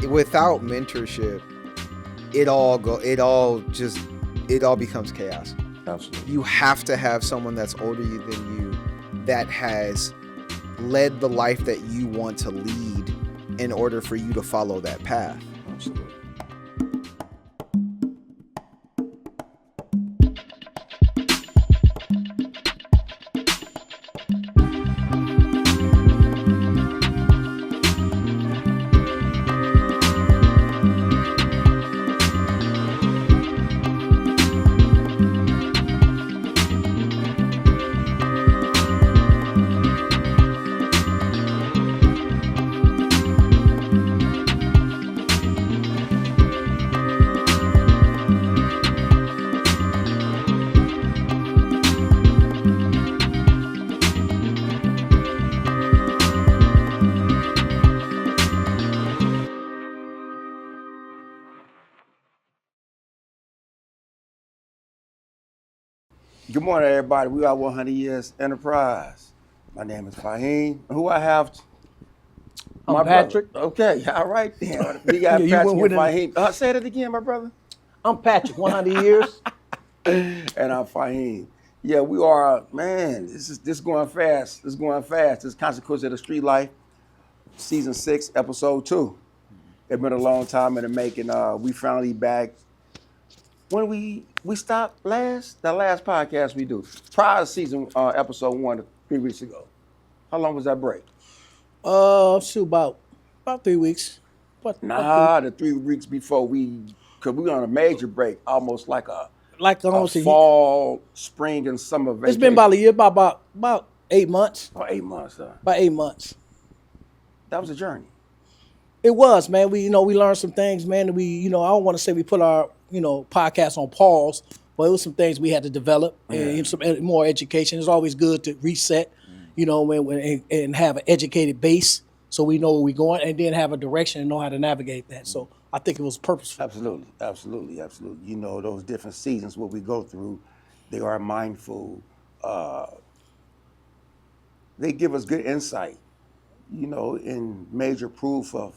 without mentorship, it all becomes chaos. Absolutely. You have to have someone that's older than you that has led the life that you want to lead in order for you to follow that path. Absolutely. Good morning, everybody. We are 100 Years Enterprise. My name is Fahim. Who I have? I'm Patrick. Brother. Okay, all right then. We got Yeah, you Patrick went with and Fahim. Say that again, my brother. I'm Patrick, 100 years. And I'm Fahim. Yeah, we are, man, this going fast. This going fast. This Consequence of the Street Life, Season 6, Episode 2. It's been a long time in the making. We finally back. When we stopped the last podcast we do, prior to season episode 1 3 weeks ago. How long was that break? About 3 weeks. The 3 weeks before because we were on a major break, almost like a almost fall, spring, and summer vacation. It's been about a year, about 8 months. About 8 months, huh? About 8 months. That was a journey. It was, man. We learned some things, man. We I don't want to say we put our podcast on pause, but it was some things we had to develop and some more education. It's always good to reset, and have an educated base so we know where we're going, and then have a direction and know how to navigate that. So I think it was purposeful. Absolutely. Those different seasons what we go through, they are mindful. They give us good insight, in major proof of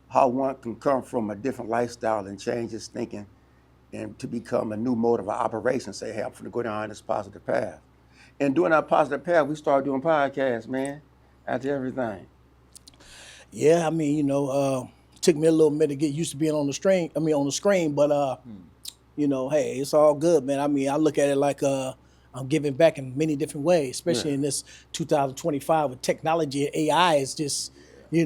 how one can come from a different lifestyle and change his thinking and to become a new mode of operation. Say, hey, I'm going to go down this positive path. And doing that positive path, we started doing podcasts, man, after everything. Yeah, took me a little minute to get used to being on the screen, but hey, it's all good, man. I look at it like I'm giving back in many different ways, especially in this 2025 with technology and AI is just, you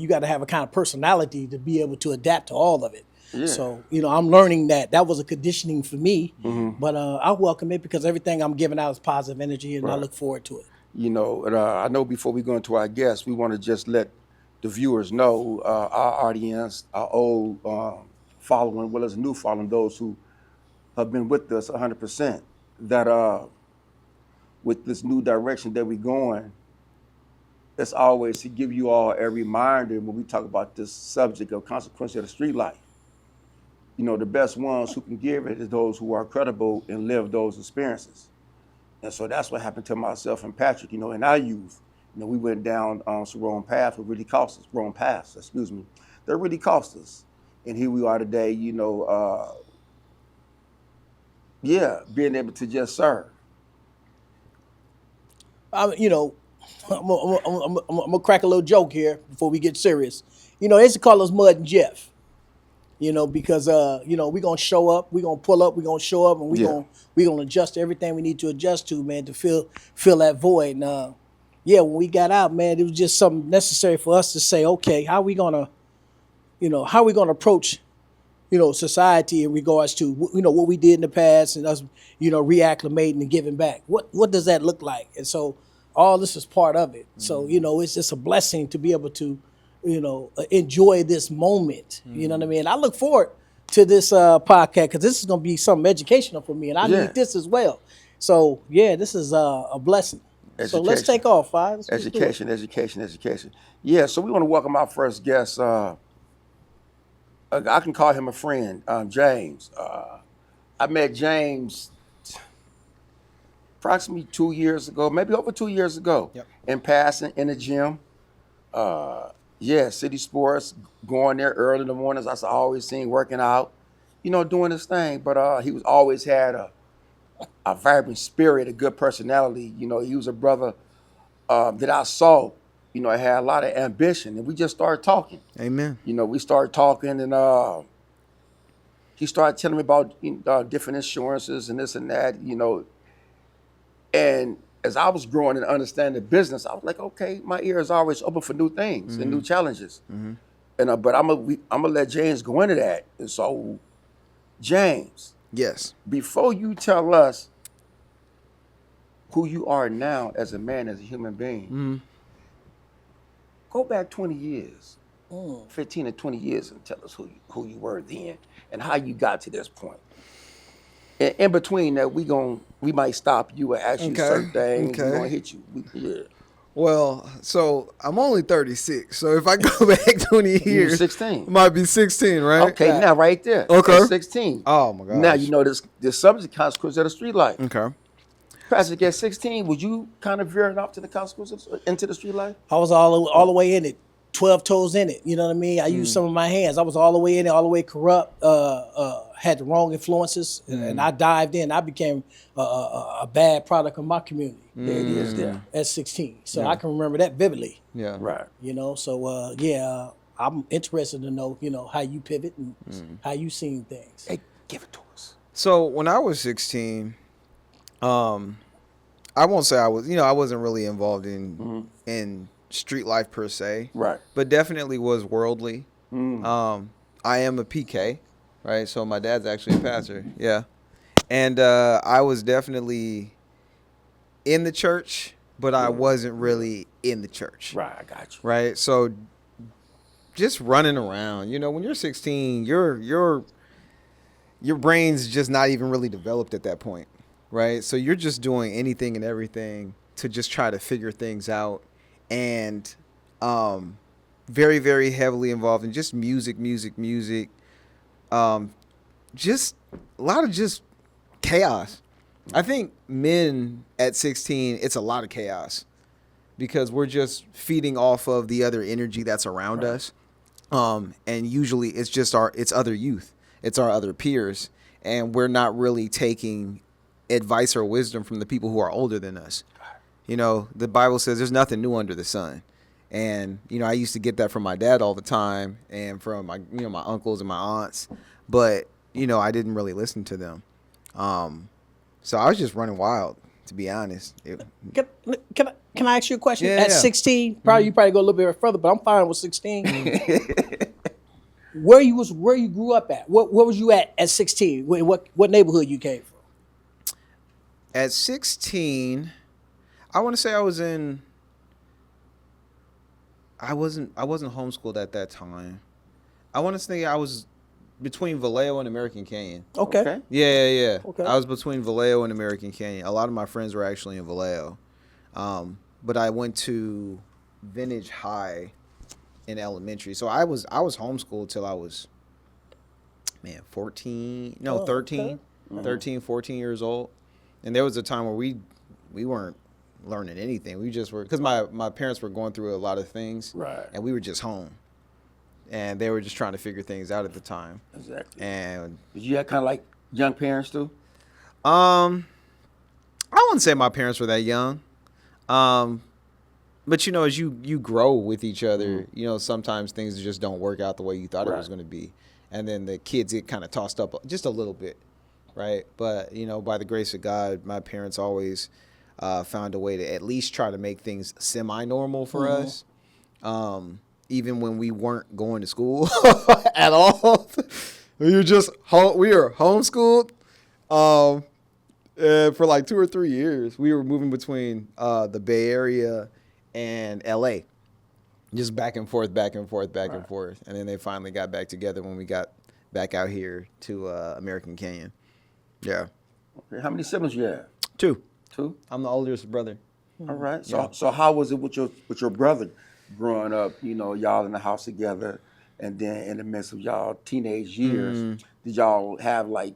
got to have a kind of personality to be able to adapt to all of it. Yeah. So, I'm learning that was a conditioning for me, but I welcome it because everything I'm giving out is positive energy, and I look forward to it. I know before we go into our guests, we want to just let the viewers know, our audience, our old following, well as new following, those who have been with us 100%, that with this new direction that we're going, it's always to give you all a reminder when we talk about this subject of consequence of the street life. The best ones who can give it is those who are credible and live those experiences. And so that's what happened to myself and Patrick, in our youth. We went down some wrong paths that really cost us, wrong paths, excuse me. That really cost us. And here we are today, being able to just serve. I'm gonna crack a little joke here before we get serious. They used to call us Mud and Jeff. Because we're gonna show up, we're gonna pull up, we're gonna show up, and we're gonna adjust everything we need to adjust to, man, to fill that void. And when we got out, man, it was just something necessary for us to say, okay, how we gonna approach, society in regards to what we did in the past and us, reacclimating and giving back. What does that look like? And so all this is part of it. So it's just a blessing to be able to enjoy this moment. You know what I mean? I look forward to this podcast because this is going to be something educational for me, and I need this as well. So, this is a blessing. Education. So let's take off, Five. Education. Yeah, so we want to welcome our first guest. I can call him a friend, James. I met James approximately 2 years ago, maybe over 2 years ago, in passing in the gym. Yeah, City Sports, going there early in the mornings. I always seen working out, doing his thing. But he was always had a vibrant spirit, a good personality. He was a brother that I saw. Had a lot of ambition, and we just started talking. Amen. We started talking, and he started telling me about different insurances and this and that. And as I was growing and understanding the business, I was like, okay, my ear is always open for new things and new challenges. And but I'm gonna let James go into that. And so, James, Yes. before you tell us who you are now as a man, as a human being, go back 20 years, 15 to 20 years, and tell us who you were then and how you got to this point. And in between that, we might stop you and ask you certain things. We're gonna hit you. Yeah. Well, so I'm only 36. So if I go back 20 years, You're 16. it might be 16, right? Okay, now right there. Okay. That's 16. Oh my gosh. Now you know this subject consequence of the street life. Okay. Patrick, at 16, would you kind of veering off to the consequences into the street life? I was all the way in it, 12 toes in it. You know what I mean? I used some of my hands. I was all the way in it, all the way corrupt. Had the wrong influences, and I dived in. I became a bad product of my community. There it is. There. At 16, so I can remember that vividly. Yeah. Right. So I'm interested to know, how you pivot and how you seen things. Hey, give it to us. So when I was 16, I won't say I was, I wasn't really involved in street life per se. Right. But definitely was worldly. I am a PK, right? So my dad's actually a pastor. Yeah. And I was definitely in the church, but I wasn't really in the church. Right, I got you. Right? So just running around, when you're 16, your brain's just not even really developed at that point. Right? So you're just doing anything and everything to just try to figure things out, and very, very heavily involved in just music. Just a lot of just chaos. I think men at 16, it's a lot of chaos because we're just feeding off of the other energy that's around us. And usually it's other youth. It's our other peers. And we're not really taking advice or wisdom from the people who are older than us. The Bible says there's nothing new under the sun. And, I used to get that from my dad all the time and from my, my uncles and my aunts. But, I didn't really listen to them. So I was just running wild, to be honest. Can I ask you a question? Yeah, At yeah. 16, you probably go a little bit further, but I'm fine with 16. Where you grew up at? Where was you at 16? What neighborhood you came from? At 16, I want to say I wasn't homeschooled at that time. I want to say I was between Vallejo and American Canyon. Okay. Yeah. Okay. I was between Vallejo and American Canyon. A lot of my friends were actually in Vallejo. But I went to Vintage High in elementary. So I was homeschooled till I was 13, okay. 13, 14 years old. And there was a time where we weren't learning anything. We just were, because my parents were going through a lot of things. Right. And we were just home. And they were just trying to figure things out at the time. Exactly. And Did you have kind of like young parents too? I wouldn't say my parents were that young. But as you grow with each other, sometimes things just don't work out the way you thought it was going to be. And then the kids get kind of tossed up just a little bit, right? But, by the grace of God, my parents always found a way to at least try to make things semi-normal for us. Even when we weren't going to school at all. We were homeschooled. For like 2 or 3 years, we were moving between the Bay Area and LA, just back and forth. And then they finally got back together when we got back out here to American Canyon. Yeah. Okay. How many siblings you have? 2. 2. I'm the oldest brother. All right. So how was it with your brother growing up? Y'all in the house together, and then in the midst of y'all teenage years, did y'all have like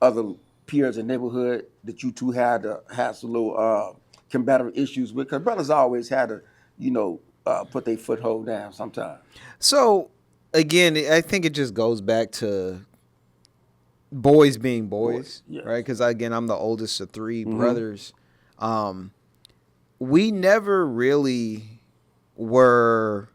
other peers in the neighborhood that you two had some little combative issues with? Because brothers always had put their foothold down sometimes. So, again, I think it just goes back to boys being boys, Yes. right? Because, again, I'm the oldest of three brothers. We never really were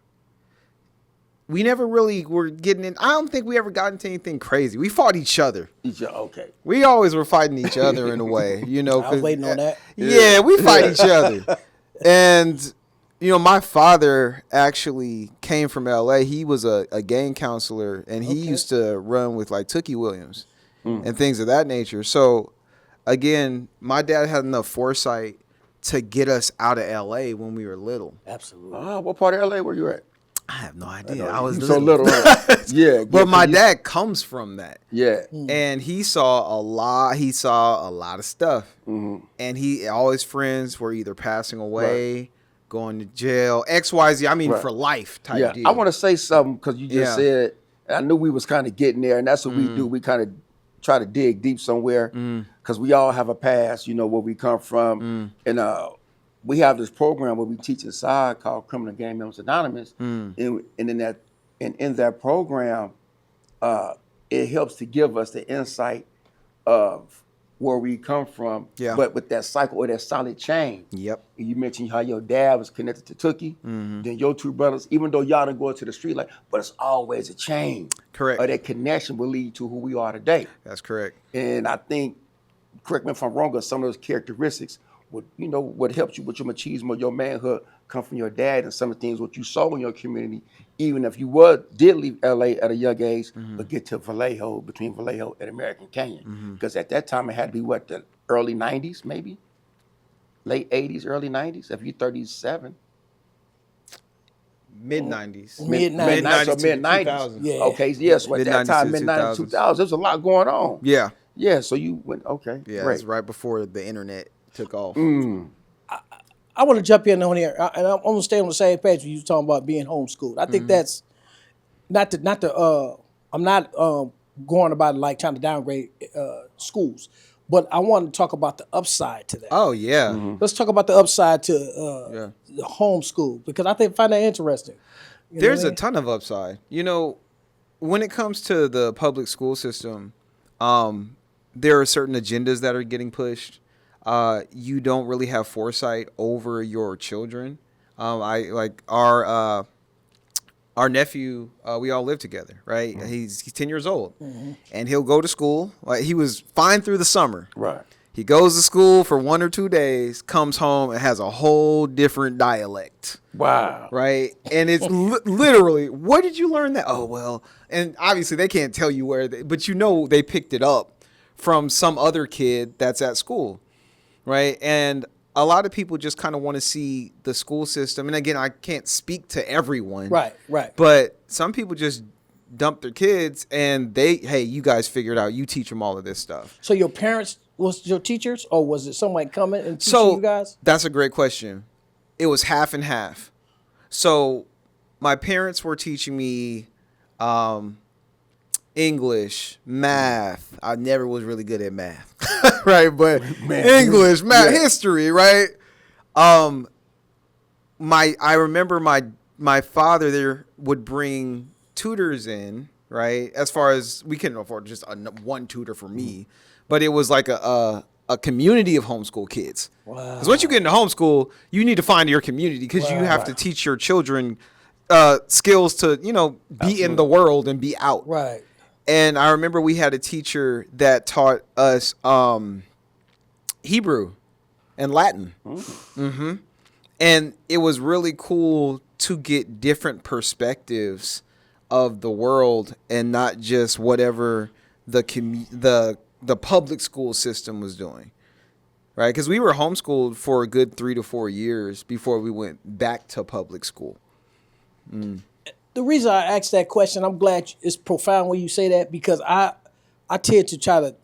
getting in. I don't think we ever got into anything crazy. We fought each other. Okay. We always were fighting each other in a way, you know. I was waiting on that. Yeah, we fight each other. And, you know, my father actually came from L.A. He was a gang counselor, and he used to run with, like, Tookie Williams and things of that nature. So, again, my dad had enough foresight to get us out of L.A. when we were little. Absolutely. What part of L.A. were you at? I have no idea. I was so little. Right? Yeah. But my dad comes from that. Yeah. And he saw a lot. He saw a lot of stuff. And all his friends were either passing away, going to jail, XYZ. I mean, for life type deal. I want to say something because you just said, I knew we was kind of getting there, and that's what we do. We kind of try to dig deep somewhere because we all have a past, you know, where we come from. And we have this program where we teach inside called Criminal Gang Members Anonymous. And in that program, it helps to give us the insight of where we come from, but with that cycle or that solid chain. Yep. And you mentioned how your dad was connected to Tookie, then your two brothers, even though y'all didn't go into the street, like, but it's always a chain. Correct. Or that connection will lead to who we are today. That's correct. And I think, correct me if I'm wrong, but some of those characteristics what helps you with your machismo, your manhood, come from your dad, and some of the things what you saw in your community, even if you did leave LA at a young age, but get to Vallejo, between Vallejo and American Canyon. Because at that time it had to be the early 90s, maybe? Late 80s, early 90s, if you're 37. Mid-90s. Mid-90s. So mid-90s. Yeah. Okay, yes. So at that time, mid-90s, mid-90s, 2000s, there's a lot going on. Yeah. Yeah, so you went, okay, Yeah, great. it's right before the internet took off. I want to jump in on here, and I'm gonna stay on the same page when you talking about being homeschooled. I think that's I'm not going about it like trying to downgrade schools, but I want to talk about the upside to that. Oh, yeah. Let's talk about the upside to the homeschool, because I find that interesting. There's a ton of upside. You know, when it comes to the public school system, there are certain agendas that are getting pushed. You don't really have foresight over your children. Our nephew, we all live together, right? He's 10 years old, and he'll go to school. Like, he was fine through the summer. Right. He goes to school for 1 or 2 days, comes home and has a whole different dialect. Wow. Right? And it's literally, where did you learn that? Oh, well, and obviously they can't tell you where, but you know they picked it up from some other kid that's at school. Right. And a lot of people just kind of want to see the school system. And again, I can't speak to everyone. Right. But some people just dump their kids and hey, you guys figure it out. You teach them all of this stuff. So your parents was your teachers, or was it someone coming and teaching you guys? That's a great question. It was half and half. So my parents were teaching me English, math. I never was really good at math, right? But English, math, history, right? I remember my father there would bring tutors in, right? As far as we couldn't afford just one tutor for me, but it was like a community of homeschool kids. Wow. Because once you get into homeschool, you need to find your community, because you have to teach your children skills to, be in the world and be out. Right. And I remember we had a teacher that taught us Hebrew and Latin. And it was really cool to get different perspectives of the world, and not just whatever the public school system was doing. Right? Because we were homeschooled for a good 3 to 4 years before we went back to public school. The reason I asked that question, I'm glad it's profound when you say that, because I tend to try to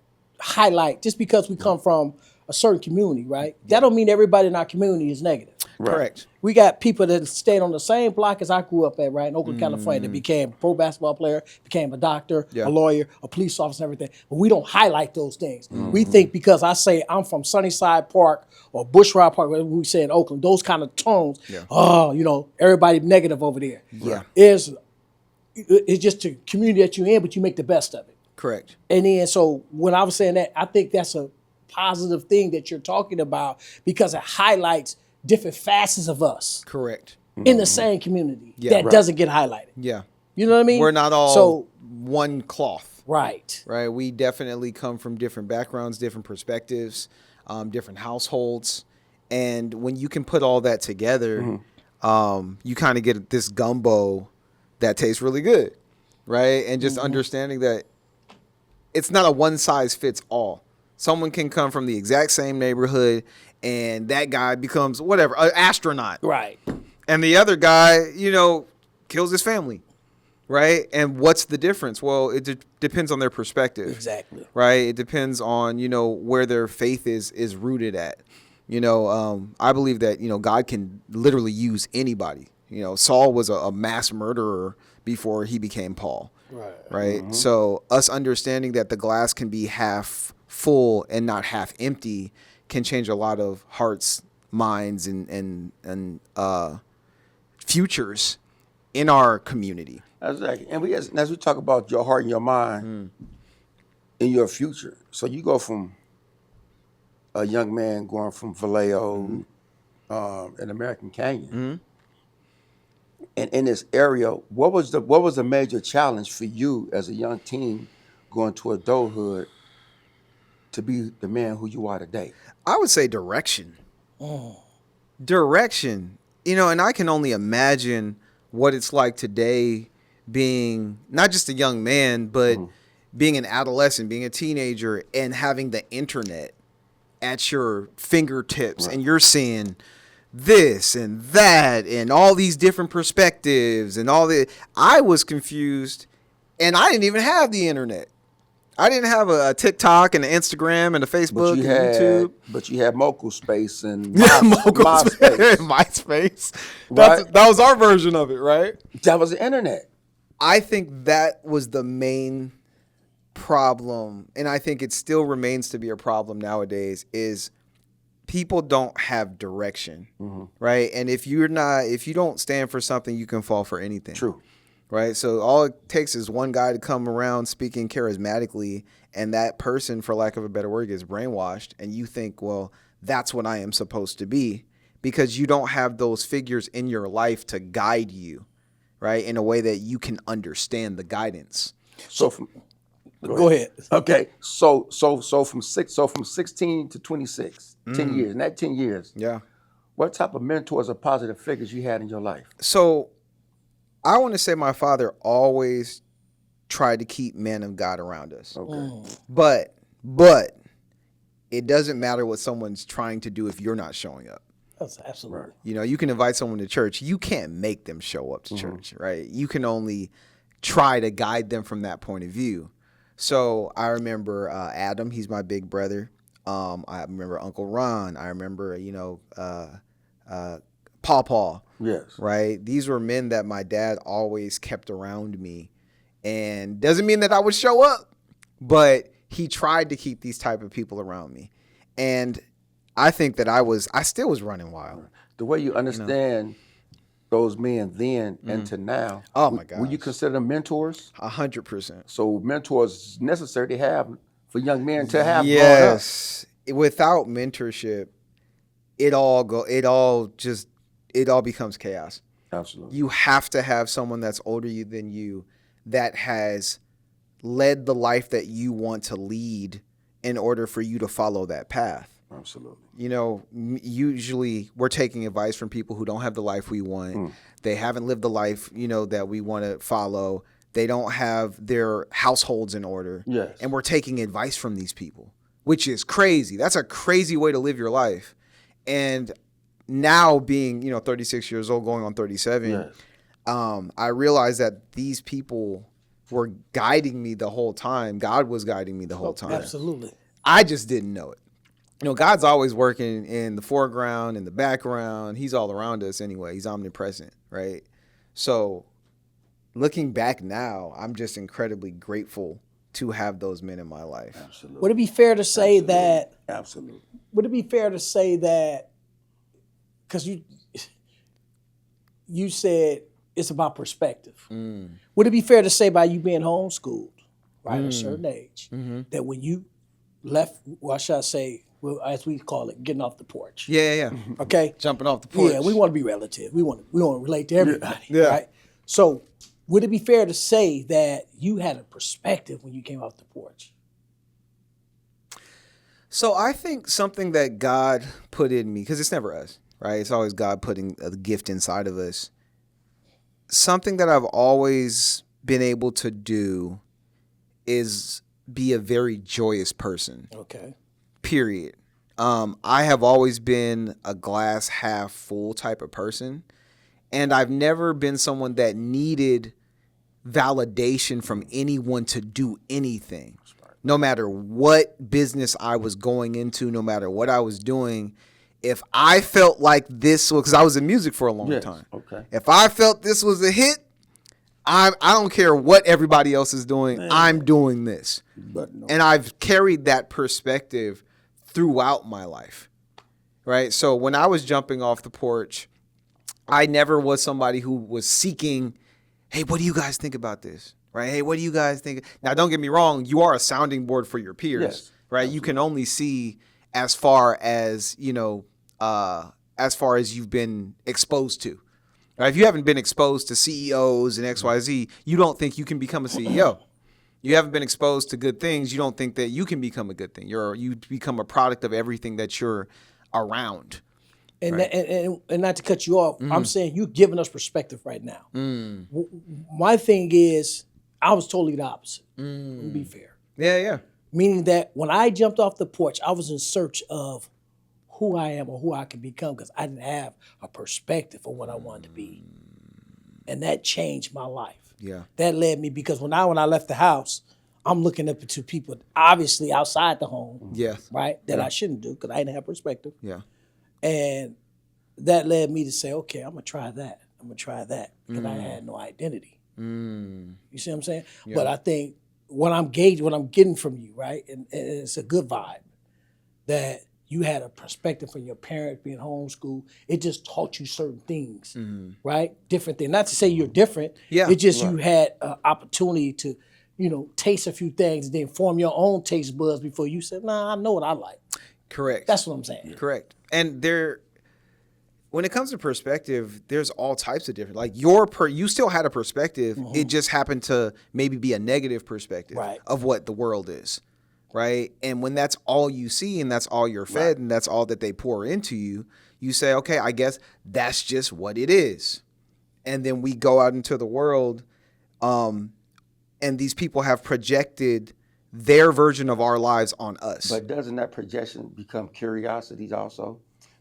highlight, just because we come from a certain community, right? That don't mean everybody in our community is negative. Correct. We got people that stayed on the same block as I grew up at, right, in Oakland, California, that became a pro basketball player, became a doctor, Yeah. a lawyer, a police officer, and everything. But we don't highlight those things. We think because I say I'm from Sunnyside Park or Bushrod Park, whatever we say in Oakland, those kind of tones, everybody negative over there. Yeah. It's just the community that you're in, but you make the best of it. Correct. And then, so when I was saying that, I think that's a positive thing that you're talking about because it highlights different facets of us Correct. in the same community that Right. doesn't get highlighted. Yeah. You know what I mean? We're not all one cloth. Right. Right. We definitely come from different backgrounds, different perspectives, different households. And when you can put all that together, you kind of get this gumbo that tastes really good. Right. And just understanding that it's not a one size fits all. Someone can come from the exact same neighborhood and that guy becomes whatever, an astronaut. Right. And the other guy, kills his family. Right. And what's the difference? Well, it depends on their perspective. Exactly. Right. It depends on, where their faith is rooted at. I believe that, God can literally use anybody. Saul was a mass murderer before he became Paul. Right. So us understanding that the glass can be half full and not half empty can change a lot of hearts, minds, and futures in our community. Exactly. And as we talk about your heart and your mind in your future, so you go from a young man going from Vallejo and American Canyon. And in this area, what was the major challenge for you as a young teen going to adulthood to be the man who you are today? I would say direction. Direction. And I can only imagine what it's like today being not just a young man, but being an adolescent, being a teenager, and having the internet at your fingertips. And you're seeing this and that and all these different perspectives and all the. I was confused, and I didn't even have the internet. I didn't have a TikTok and an Instagram and a Facebook and YouTube. But you had Moco Space and MySpace. MySpace. Right? That was our version of it, right? That was the internet. I think that was the main problem, and I think it still remains to be a problem nowadays, is people don't have direction, right? And if you don't stand for something, you can fall for anything. True. Right? So all it takes is one guy to come around speaking charismatically, and that person, for lack of a better word, gets brainwashed, and you think, well, that's what I am supposed to be, because you don't have those figures in your life to guide you, right, in a way that you can understand the guidance. Go ahead. Okay. So from 16 to 26, 10 years. In that 10 years, Yeah. what type of mentors or positive figures you had in your life? So I want to say my father always tried to keep men of God around us. Okay. But it doesn't matter what someone's trying to do if you're not showing up. That's absolutely. You can invite someone to church. You can't make them show up to church, right? You can only try to guide them from that point of view. So I remember Adam, he's my big brother. I remember Uncle Ron. I remember, Paw. Yes. Right? These were men that my dad always kept around me. And doesn't mean that I would show up, but he tried to keep these type of people around me. And I think that I still was running wild. The way you understand those men then and to now. Oh my God. Would you consider them mentors? 100%. So mentors is necessary to have for young men to have. Yes. Without mentorship, it all becomes chaos. Absolutely. You have to have someone that's older than you that has led the life that you want to lead in order for you to follow that path. Absolutely. Usually we're taking advice from people who don't have the life we want. They haven't lived the life, that we want to follow. They don't have their households in order. Yes. And we're taking advice from these people, which is crazy. That's a crazy way to live your life. And now being, 36 years old, going on 37, Yes. I realized that these people were guiding me the whole time. God was guiding me the whole time. Absolutely. I just didn't know it. God's always working in the foreground, in the background. He's all around us anyway. He's omnipresent, right? So looking back now, I'm just incredibly grateful to have those men in my life. Absolutely. Would it be fair to say that? Absolutely. Would it be fair to say that? Because you said it's about perspective. Would it be fair to say by you being homeschooled, right, at a certain age, that when you left, well, should I say, well, as we call it, getting off the porch? Yeah. Okay. Jumping off the porch. Yeah, we want to be relative. We want to relate to everybody, Yeah. right? So, would it be fair to say that you had a perspective when you came off the porch? So I think something that God put in me, because it's never us, right? It's always God putting a gift inside of us. Something that I've always been able to do is be a very joyous person. Okay. Period. I have always been a glass half full type of person, and I've never been someone that needed validation from anyone to do anything. No matter what business I was going into, no matter what I was doing, if I felt like this was, because I was in music for a long time. Okay. If I felt this was a hit, I don't care what everybody else is doing. I'm doing this. But no. And I've carried that perspective throughout my life, right? So when I was jumping off the porch, I never was somebody who was seeking, hey, what do you guys think about this? Right? Hey, what do you guys think? Now, don't get me wrong. You are a sounding board for your peers, Yes, right? Absolutely. You can only see as far as, as far as you've been exposed to. Right? If you haven't been exposed to CEOs and XYZ, you don't think you can become a CEO. You haven't been exposed to good things. You don't think that you can become a good thing. You become a product of everything that you're around. And, Right. and not to cut you off, I'm saying you're giving us perspective right now. My thing is, I was totally the opposite. To be fair. Yeah. Meaning that when I jumped off the porch, I was in search of who I am or who I can become because I didn't have a perspective of what I wanted to be. And that changed my life. Yeah. That led me because when I left the house, I'm looking up to people obviously outside the home, Yeah. right? That I shouldn't do because I didn't have perspective. Yeah. And that led me to say, okay, I'm going to try that. I'm going to try that because I had no identity. You see what I'm saying? Yeah. But I think what I'm getting from you, right? And it's a good vibe that you had a perspective from your parents being homeschooled. It just taught you certain things, right? Different things. Not to say you're different. Yeah, It's just right. you had an opportunity to, taste a few things and then form your own taste buds before you said, nah, I know what I like. Correct. That's what I'm saying. Correct. And when it comes to perspective, there's all types of different. Like you still had a perspective. It just happened to maybe be a negative perspective Right. of what the world is, right? And when that's all you see and that's all you're fed and that's all that they pour into you, you say, okay, I guess that's just what it is. And then we go out into the world, and these people have projected their version of our lives on us. But doesn't that projection become curiosity also?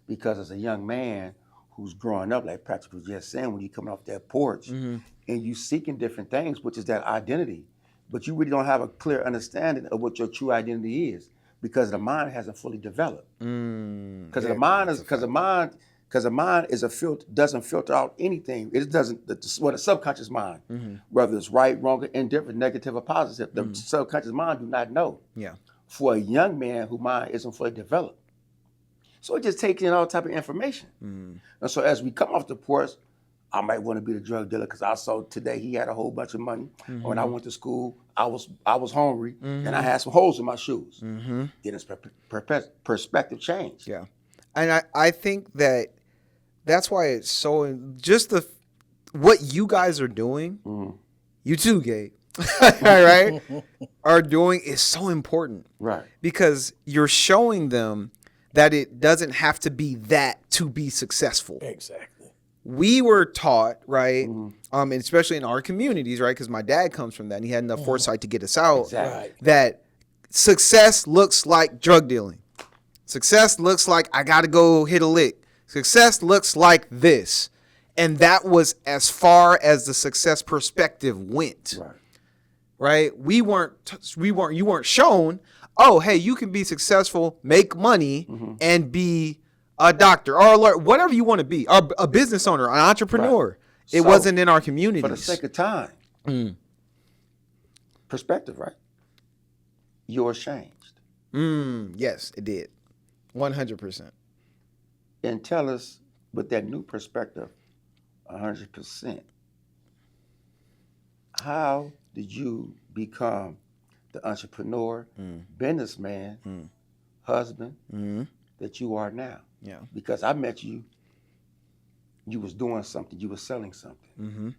Because as a young man who's growing up, like Patrick was just saying, when you coming off that porch and you seeking different things, which is that identity, but you really don't have a clear understanding of what your true identity is because the mind hasn't fully developed. Because the mind is a filter, doesn't filter out anything. It doesn't. The subconscious mind, whether it's right, wrong, indifferent, negative, or positive, the subconscious mind do not know. Yeah. For a young man whose mind isn't fully developed. So it just takes in all type of information. And so as we come off the porch, I might want to be the drug dealer because I saw today he had a whole bunch of money. When I went to school, I was hungry and I had some holes in my shoes. Then it's perspective change. Yeah. And I think that's why it's so just what you guys are doing, you too, Gabe, right, are doing is so important. Right. Because you're showing them that it doesn't have to be that to be successful. Exactly. We were taught, right, and especially in our communities, right, because my dad comes from that and he had enough foresight to get us out, Exactly. Right. that success looks like drug dealing. Success looks like I got to go hit a lick. Success looks like this. And that was as far as the success perspective went. Right. right? You weren't shown, oh, hey, you can be successful, make money, and be a doctor or a lawyer, whatever you want to be, or a business owner, an entrepreneur. Right. It wasn't in our communities. For the sake of time, perspective, right? Yours changed. Yes, it did. 100%. And tell us, with that new perspective, 100%, how did you become the entrepreneur, businessman, husband that you are now? Yeah. Because I met you, you was doing something, you was selling something.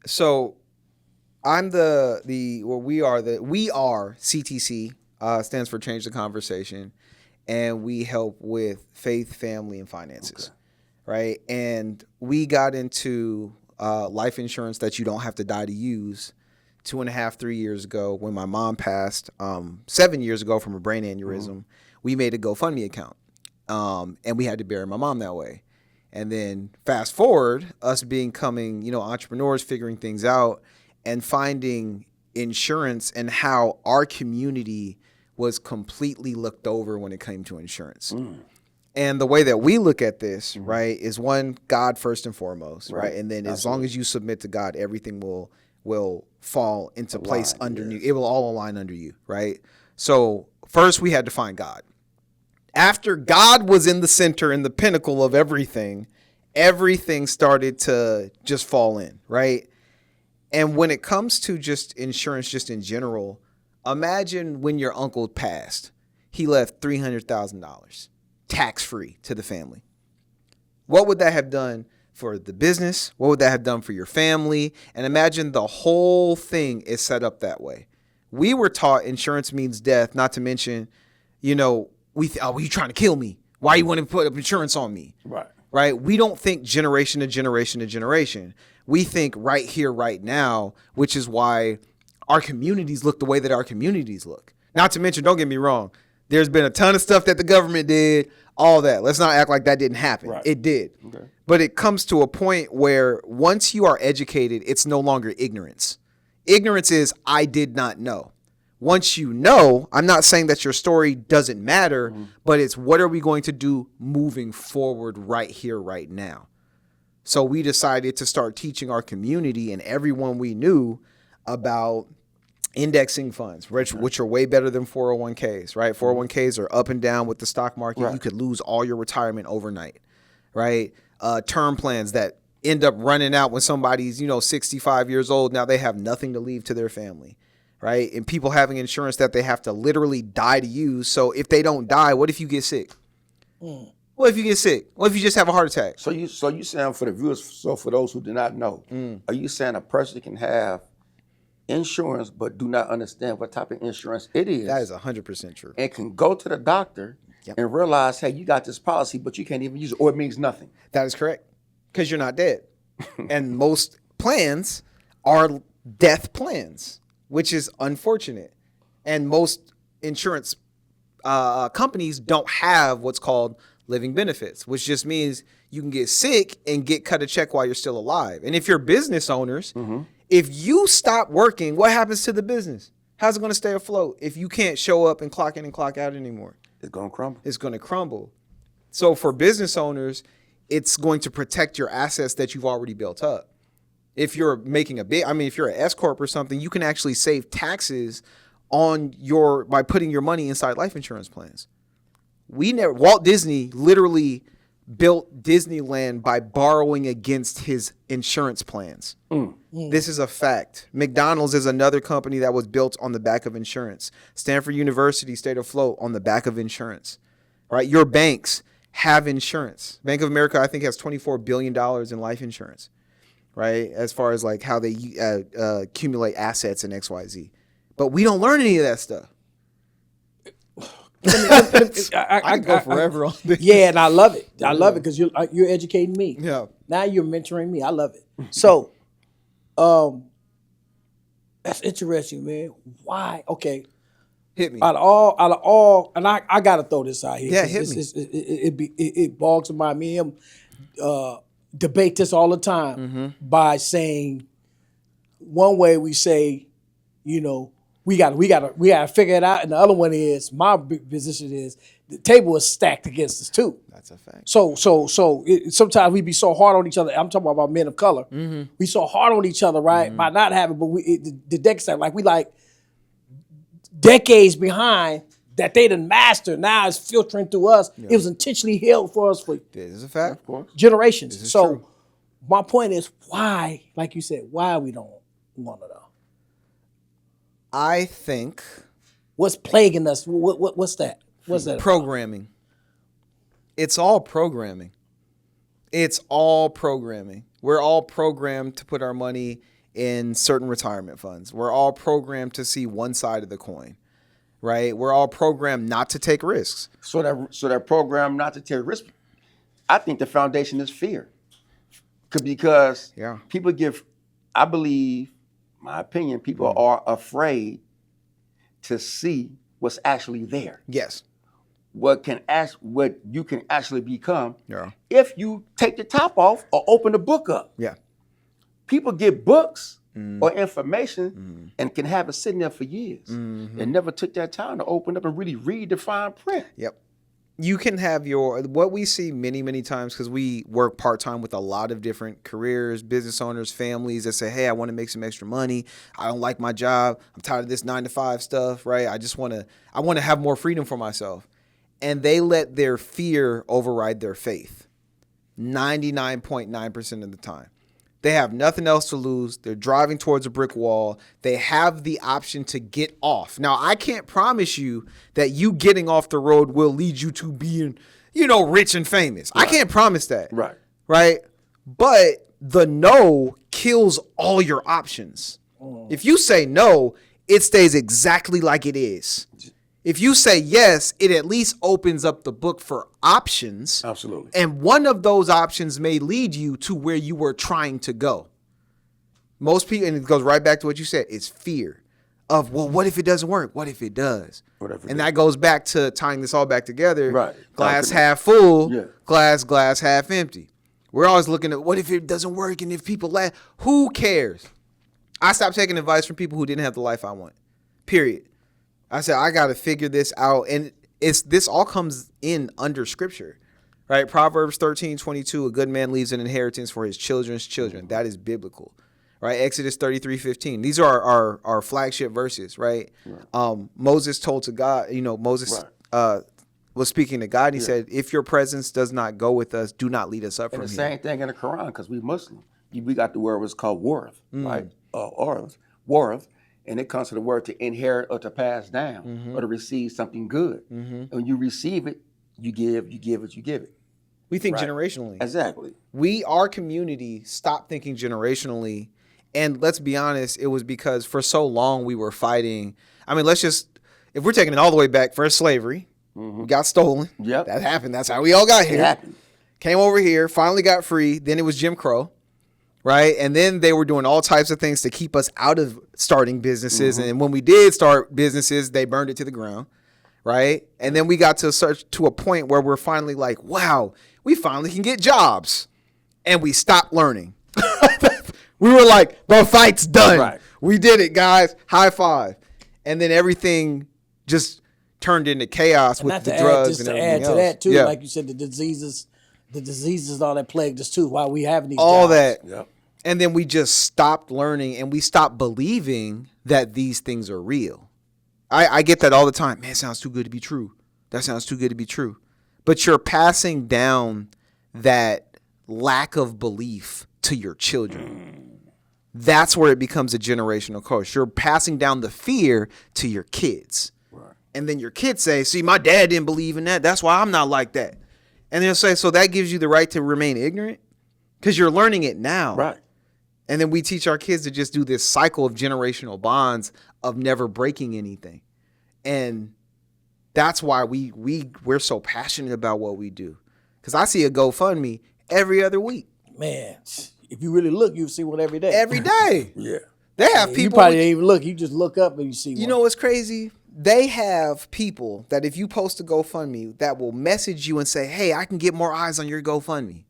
So I'm we are CTC, stands for Change the Conversation, and we help with faith, family, and finances, right? And we got into life insurance that you don't have to die to use 2.5, 3 years ago when my mom passed, 7 years ago from a brain aneurysm. We made a GoFundMe account, and we had to bury my mom that way. And then fast forward, us becoming, entrepreneurs, figuring things out, and finding insurance and how our community was completely looked over when it came to insurance. And the way that we look at this, right, is one, God first and foremost, right? And then as long as you submit to God, everything will fall into place underneath. It will all align under you, right? So first we had to find God. After God was in the center and the pinnacle of everything started to just fall in, right? And when it comes to just insurance, just in general, imagine when your uncle passed, he left $300,000 tax-free to the family. What would that have done for the business? What would that have done for your family? And imagine the whole thing is set up that way. We were taught insurance means death, not to mention, you trying to kill me? Why you want to put up insurance on me? Right. We don't think generation to generation to generation. We think right here, right now, which is why our communities look the way that our communities look. Not to mention, don't get me wrong, there's been a ton of stuff that the government did, all that. Let's not act like that didn't happen. Right. It did. Okay. But it comes to a point where once you are educated, it's no longer ignorance. Ignorance is, I did not know. Once you know, I'm not saying that your story doesn't matter, but it's what are we going to do moving forward right here, right now? So we decided to start teaching our community and everyone we knew about indexing funds, which are way better than 401ks, right? 401ks are up and down with the stock market. Right. You could lose all your retirement overnight, right? Term plans that end up running out when somebody's, 65 years old. Now they have nothing to leave to their family. Right. And people having insurance that they have to literally die to use. So if they don't die, what if you get sick? What if you get sick? What if you just have a heart attack? So you saying, for the viewers, so for those who do not know, are you saying a person can have insurance but do not understand what type of insurance it is? That is 100% true. And can go to the doctor and realize, hey, you got this policy, but you can't even use it, or it means nothing. That is correct. Because you're not dead. And most plans are death plans, which is unfortunate. And most insurance companies don't have what's called living benefits, which just means you can get sick and get cut a check while you're still alive. And if you're business owners, if you stop working, what happens to the business? How's it going to stay afloat if you can't show up and clock in and clock out anymore? It's going to crumble. It's going to crumble. So for business owners, it's going to protect your assets that you've already built up. If you're making if you're an S Corp or something, you can actually save taxes by putting your money inside life insurance plans. Walt Disney literally built Disneyland by borrowing against his insurance plans. This is a fact. McDonald's is another company that was built on the back of insurance. Stanford University stayed afloat on the back of insurance, right? Your banks have insurance. Bank of America, I think, has $24 billion in life insurance. Right, as far as like how they accumulate assets in XYZ, but we don't learn any of that stuff. I could go forever on this. Yeah, and I love it. I love it because you're educating me. Yeah. Now you're mentoring me. I love it. So, that's interesting, man. Why? Okay. Hit me. Out of all, and I gotta throw this out here. Yeah, hit me. It bogs my me. Debate this all the time by saying, one way we say we gotta figure it out. And the other one is my position is the table is stacked against us too. That's a fact. So sometimes we be so hard on each other. I'm talking about men of color. We so hard on each other, right? By not having, but the decades like we like decades behind that they done mastered. Now it's filtering through us. It was intentionally held for us for This is a fact. Of course. generations. is So true. my point is why, like you said, why we don't want to know. I think What's plaguing us? What's that? What's that? programming. It's all programming. It's all programming. We're all programmed to put our money in certain retirement funds. We're all programmed to see one side of the coin, right? We're all programmed not to take risks. So that program not to take risk. I think the foundation is fear. Because Yeah. people I believe, my opinion, people are afraid to see what's actually there. Yes. What you can actually become Yeah. if you take the top off or open the book up. Yeah. People get books or information and can have it sitting there for years and never took that time to open up and really read the fine print. Yep. You can have what we see many, many times, because we work part-time with a lot of different careers, business owners, families that say, hey, I want to make some extra money. I don't like my job. I'm tired of this 9-to-5 stuff, right? I want to have more freedom for myself. And they let their fear override their faith 99.9% of the time. They have nothing else to lose. They're driving towards a brick wall. They have the option to get off. Now, I can't promise you that you getting off the road will lead you to being, rich and famous. Right. I can't promise that. Right. Right? But the no kills all your options. If you say no, it stays exactly like it is. If you say yes, it at least opens up the book for options. Absolutely. And one of those options may lead you to where you were trying to go. Most people, and it goes right back to what you said, it's fear of, well, what if it doesn't work? What if it does? That goes back to tying this all back together. Right. Glass half full, Yeah. glass half empty. We're always looking at what if it doesn't work and if people laugh. Who cares? I stopped taking advice from people who didn't have the life I want. Period. I said, I got to figure this out. And this all comes in under scripture, right? Proverbs 13:22, a good man leaves an inheritance for his children's children. That is biblical, right? Exodus 33:15. These are our flagship verses, right? Moses told to God, Moses was speaking to God. And he said, if your presence does not go with us, do not lead us up from here. And the same thing in the Quran, because we Muslim. We got the word was called worth, right? Worth. And it comes to the word to inherit or to pass down or to receive something good. And when you receive it, you give it. We think generationally. Exactly. Our community stopped thinking generationally. And let's be honest, it was because for so long we were fighting. I mean, if we're taking it all the way back, first slavery, we got stolen. Yep. That happened. That's how we all got here. It happened. Came over here, finally got free. Then it was Jim Crow. Right. And then they were doing all types of things to keep us out of starting businesses. And when we did start businesses, they burned it to the ground. Right. And then we got to a point where we're finally like, wow, we finally can get jobs. And we stopped learning. We were like, the fight's done. Right. We did it, guys. High five. And then everything just turned into chaos with the drugs and everything else. To that too, Yeah. like you said, the diseases and all that plagued us too while we having these all jobs. that. Yep. And then we just stopped learning and we stopped believing that these things are real. I get that all the time. Man, it sounds too good to be true. That sounds too good to be true. But you're passing down that lack of belief to your children. That's where it becomes a generational curse. You're passing down the fear to your kids. Right. And then your kids say, see, my dad didn't believe in that. That's why I'm not like that. And they'll say, so that gives you the right to remain ignorant? Because you're learning it now. Right. And then we teach our kids to just do this cycle of generational bonds of never breaking anything. And that's why we're so passionate about what we do. Because I see a GoFundMe every other week. Man, if you really look, you see one every day. Every day. Yeah. They have people. You probably didn't even look. You just look up and you see one. You know what's crazy? They have people that if you post a GoFundMe that will message you and say, hey, I can get more eyes on your GoFundMe.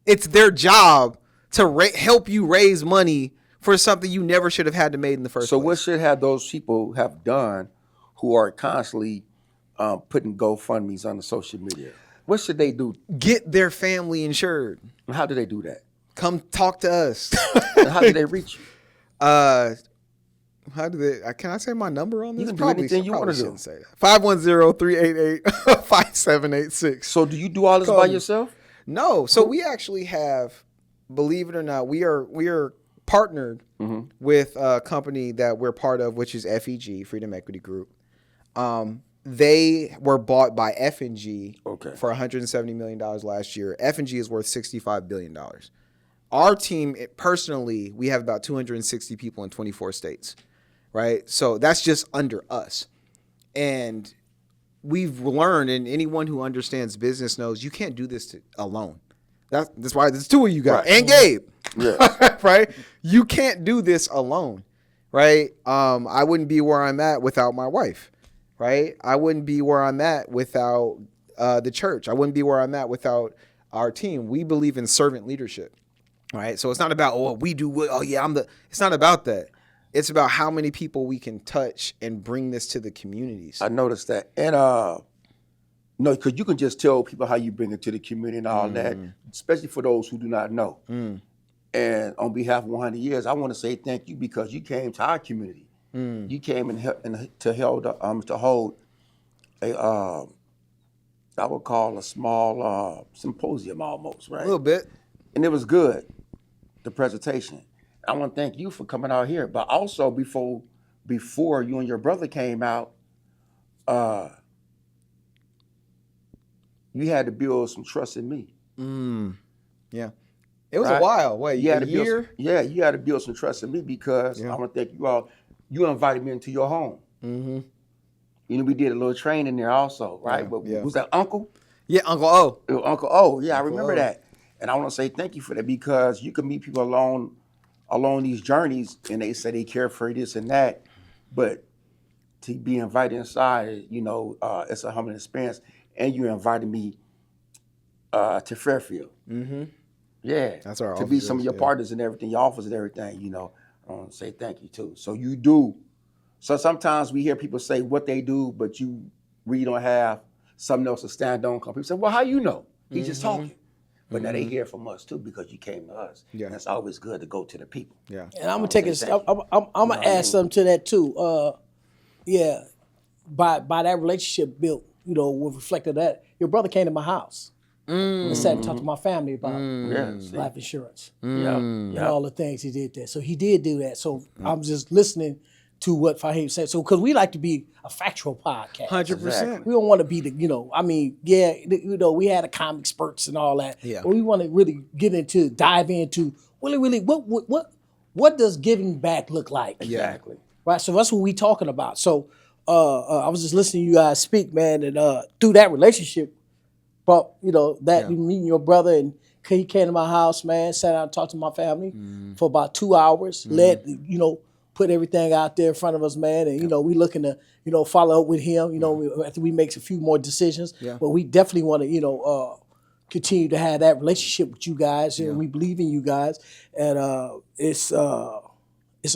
It's their job to help you raise money for something you never should have had to made in the first So place. what should have those people have done who are constantly putting GoFundMe's on the social media? What should they do? Get their family insured. How do they do that? Come talk to us. And how do they reach you? How do they? Can I say my number on this? You can do anything you wanna do. Shouldn't say that. 510-388-5786. So do you do all this Call by me. yourself? No, so we actually have, believe it or not, we are partnered with a company that we're part of, which is FEG, Freedom Equity Group. They were bought by F&G for $170 million last year. F&G is worth $65 billion. Our team, personally, we have about 260 people in 24 states, right? So that's just under us. And we've learned, and anyone who understands business knows, you can't do this alone. That's why there's two of you guys. Right. And Gabe. Yeah. Right? You can't do this alone, right? I wouldn't be where I'm at without my wife, right? I wouldn't be where I'm at without the church. I wouldn't be where I'm at without our team. We believe in servant leadership, right? So it's not about, it's not about that. It's about how many people we can touch and bring this to the communities. I noticed that. And no, because you can just tell people how you bring it to the community and all that, especially for those who do not know. And on behalf of 100 years, I want to say thank you because you came to our community. You came to hold a I would call a small symposium almost, right? A little bit. And it was good, the presentation. I want to thank you for coming out here. But also before you and your brother came out, you had to build some trust in me. Yeah. It was a while. Wait, you had a year? You had to build some trust in me because I want to thank you all. You invited me into your home. You know, we did a little training there also, right? But was that Uncle? Yeah, Uncle O. It was Uncle O. Yeah, Uncle I remember O. that. And I want to say thank you for that because you can meet people along these journeys and they say they care for this and that, but to be invited inside, you know, it's a humbling experience. And you invited me to Fairfield. Yeah, that's our to be some of your partners and everything, your offers and everything. You know, I want to say thank you too. So you do. So sometimes we hear people say what they do, but you really don't have something else to stand on. People say, "Well, how you know? He's just talking." But now they hear from us too because you came to us. Yeah, and it's always good to go to the people. Yeah, and I'm gonna take it. I'm gonna add something to that too. By that relationship built, you know, with reflected that your brother came to my house and sat and talked to my family about life insurance. And all the things he did there. So he did do that. So I'm just listening to what Fahim said. So because we like to be a factual podcast. 100%. We don't want to be the, you know, I mean, we had a comic experts and all that. Yeah. But we want to really dive into really what does giving back look like? Exactly. Right. So that's what we talking about. So I was just listening to you guys speak, man, and through that relationship, brought, you know, that meeting your brother, and he came to my house, man, sat down and talked to my family for about 2 hours, put everything out there in front of us, man, and, you know, we looking to, you know, follow up with him, you know, after we make a few more decisions, but we definitely want to, you know, continue to have that relationship with you guys, and we believe in you guys, and it's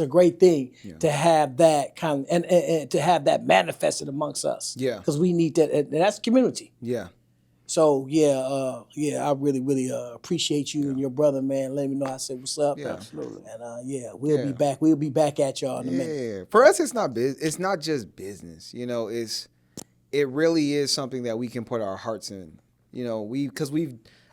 a great thing to have that kind of, and to have that manifested amongst us. Yeah. Because we need that, and that's community. Yeah. So I really appreciate you and your brother, man. Let me know I said what's up. Yeah, absolutely. And we'll be back. We'll be back at y'all in a minute. Yeah. For us, it's not just business. You know, it really is something that we can put our hearts in. You know,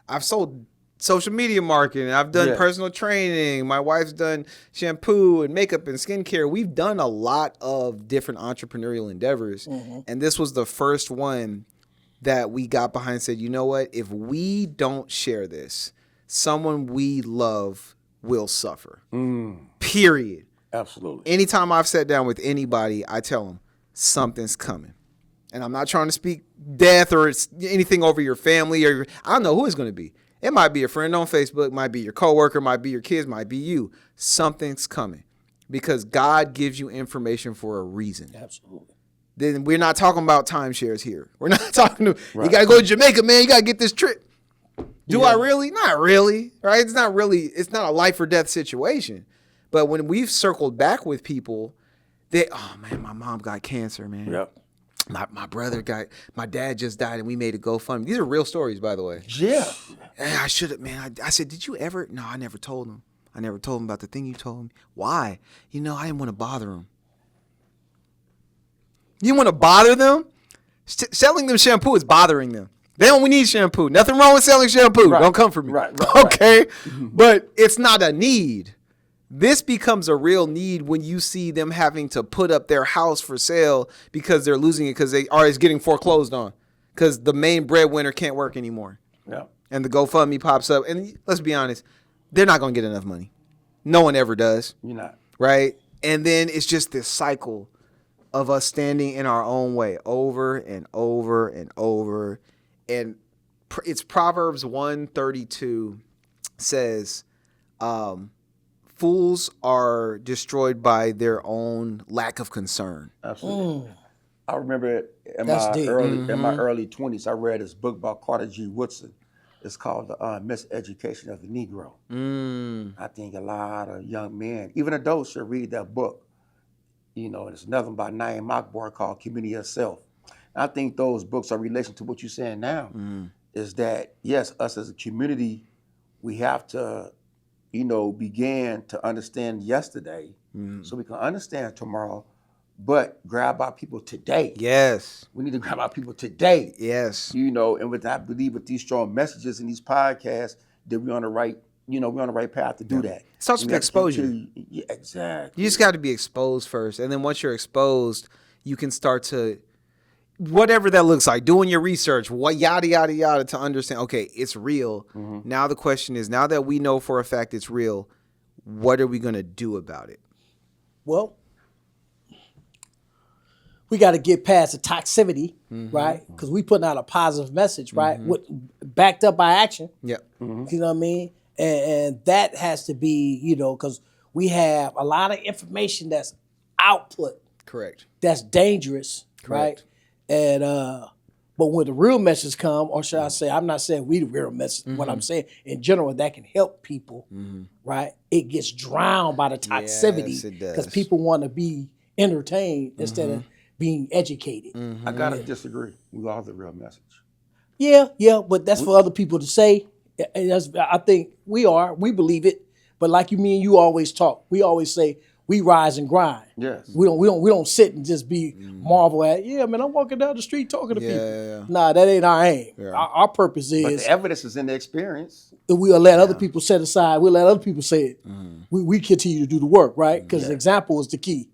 I've sold social media marketing. I've done personal training. My wife's done shampoo and makeup and skincare. We've done a lot of different entrepreneurial endeavors. And this was the first one that we got behind and said, you know what? If we don't share this, someone we love will suffer. Period. Absolutely. Anytime I've sat down with anybody, I tell them something's coming. And I'm not trying to speak death or anything over your family, or I don't know who it's going to be. It might be a friend on Facebook, might be your coworker, might be your kids, might be you. Something's coming because God gives you information for a reason. Absolutely. Then we're not talking about timeshares here. We're not talking to, you got to go to Jamaica, man. You got to get this trip. Do I really? Not really, right? It's not a life or death situation. But when we've circled back with people, oh man, my mom got cancer, man. Yep. My brother my dad just died and we made a GoFundMe. These are real stories, by the way. Yeah. I should have, man. I said, did you ever? No, I never told him. I never told him about the thing you told me. Why? I didn't want to bother him. You want to bother them? Selling them shampoo is bothering them. They don't need shampoo. Nothing wrong with selling shampoo. Right. Don't come for me. Right. Okay? But it's not a need. This becomes a real need when you see them having to put up their house for sale because they're losing it because it's getting foreclosed on because the main breadwinner can't work anymore. Yeah. And the GoFundMe pops up. And let's be honest, they're not going to get enough money. No one ever does. You're not. Right? And then it's just this cycle of us standing in our own way over and over and over. And it's Proverbs 132 says, fools are destroyed by their own lack of concern. Absolutely. I remember in That's deep. my early 20s, I read this book by Carter G. Woodson. It's called The Miseducation of the Negro. I think a lot of young men, even adults, should read that book. And it's another one by Naeem Akbar called Community of Self. And I think those books are in relation to what you're saying now, is that, yes, us as a community, we have to, begin to understand yesterday so we can understand tomorrow, but grab our people today. Yes. We need to grab our people today. Yes. And I believe with these strong messages and these podcasts that we're on the right, we're on the right path to do that. It starts with exposure. Yeah, exactly. You just got to be exposed first. And then once you're exposed, you can start to, whatever that looks like, doing your research, yada, yada, yada, to understand, okay, it's real. Now the question is, now that we know for a fact it's real, what are we going to do about it? Well, we got to get past the toxicity, right? Because we putting out a positive message, right? Backed up by action. Yep. You know what I mean? And that has to be, because we have a lot of information that's output. Correct. That's dangerous, Correct. right? And but when the real message come, or should I say, I'm not saying we the real message. What I'm saying in general, that can help people, right? It gets drowned by the toxicity Yes, it does. because people want to be entertained instead of being educated. I gotta disagree. We are the real message. Yeah, but that's for other people to say. And I think we believe it. But like me and you always talk, we always say we rise and grind. Yes. We don't sit and just be marvel at. Yeah, man, I'm walking down the street talking to people. Yeah. Nah, that ain't our aim. Yeah. Our purpose But is the evidence is in the experience. we'll let other people set aside. We'll let other people say it. We continue to do the work, right? Because the example is the key.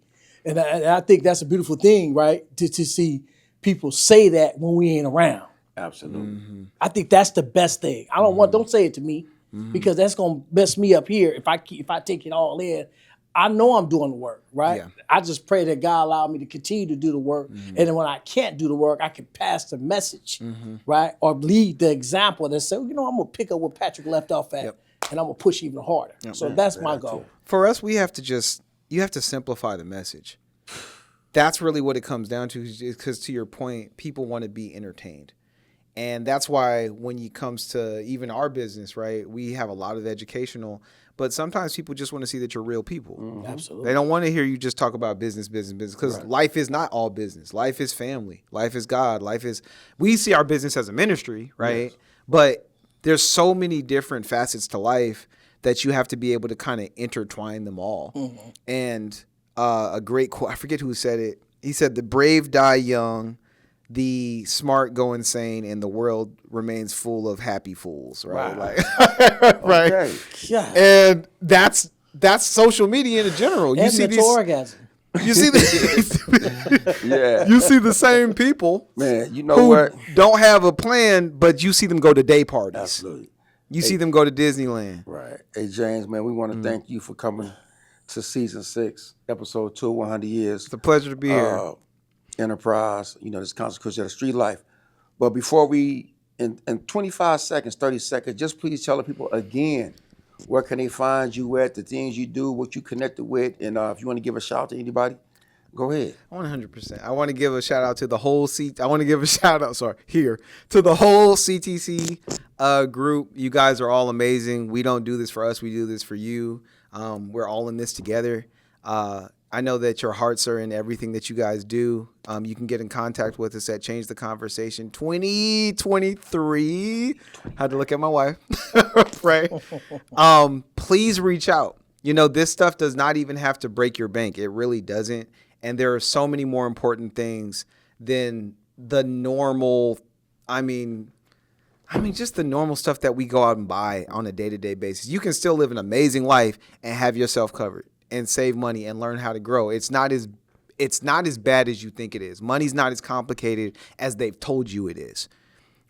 And I think that's a beautiful thing, right? To see people say that when we ain't around. Absolutely. I think that's the best thing. I don't say it to me because that's gonna mess me up here if I take it all in. I know I'm doing the work, right? Yeah. I just pray that God allow me to continue to do the work, and then when I can't do the work, I can pass the message, right, or lead the example that say, I'm gonna pick up where Patrick left off at, and I'm gonna push even harder. So that's my goal. For us, you have to simplify the message. That's really what it comes down to, because to your point, people want to be entertained. And that's why when it comes to even our business, right, we have a lot of educational, but sometimes people just want to see that you're real people. Absolutely. They don't want to hear you just talk about business, because life is not all business. Life is family. Life is God. We see our business as a ministry, right? Yes. But there's so many different facets to life that you have to be able to kind of intertwine them all. And a great quote, I forget who said it. He said, "The brave die young, the smart go insane, and the world remains full of happy fools." Right? Wow. Right. Okay. Yeah. And that's social media in general. You And see mental orgasm. You see the Yeah. You see the same people, Man, you know who what? don't have a plan, but you see them go to day parties. Absolutely. You see them go to Disneyland. Right. Hey, James, man, we want to thank you for coming to season 6, episode 2, 100 years. It's a pleasure to be here. Enterprise, this consequence of the street life. But before we, in 25 seconds, 30 seconds, just please tell the people again, where can they find you at, the things you do, what you connected with, and if you want to give a shout out to anybody, go ahead. 100%. I want to give a shout out to the whole to the whole CTC group. You guys are all amazing. We don't do this for us. We do this for you. We're all in this together. I know that your hearts are in everything that you guys do. You can get in contact with us at Change the Conversation 2023. Had to look at my wife. Pray. Please reach out. You know, this stuff does not even have to break your bank. It really doesn't. And there are so many more important things than the normal, just the normal stuff that we go out and buy on a day-to-day basis. You can still live an amazing life and have yourself covered and save money and learn how to grow. It's not as bad as you think it is. Money's not as complicated as they've told you it is.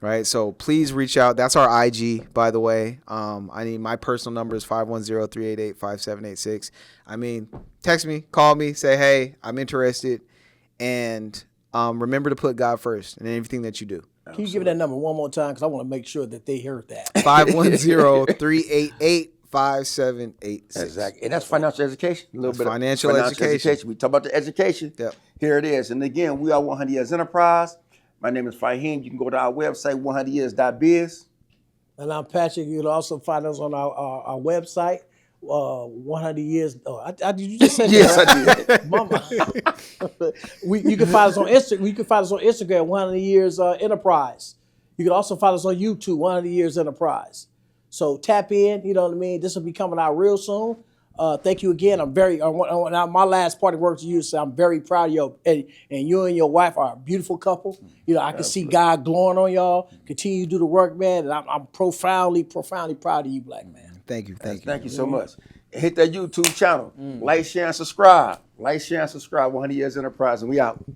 Right? So please reach out. That's our IG, by the way. My personal number is 510-388-5786. Text me, call me, say, hey, I'm interested. And remember to put God first in everything that you do. Can you give that number one more time? Because I want to make sure that they heard that. 510-388-5786. 5786. Exactly. And that's financial education. A little bit of financial education. We talk about the education. Yep. Here it is. And again, we are 100 Years Enterprise. My name is Fahim. You can go to our website, 100years.biz. And I'm Patrick. You can also find us on our website, 100 Years. Did you just say Yes, that? I did. Mama. You can find us on Instagram. You can find us on Instagram, 100 Years Enterprise. You can also find us on YouTube, 100 Years Enterprise. So tap in, you know what I mean? This will be coming out real soon. Thank you again. My last party word to you is I'm very proud of you. And you and your wife are a beautiful couple. You know, I can see God glowing on y'all. Continue to do the work, man. And I'm profoundly proud of you, black man. Thank you. Thank you so much. And hit that YouTube channel. Like, share, and subscribe. 100 Years Enterprise, and we out.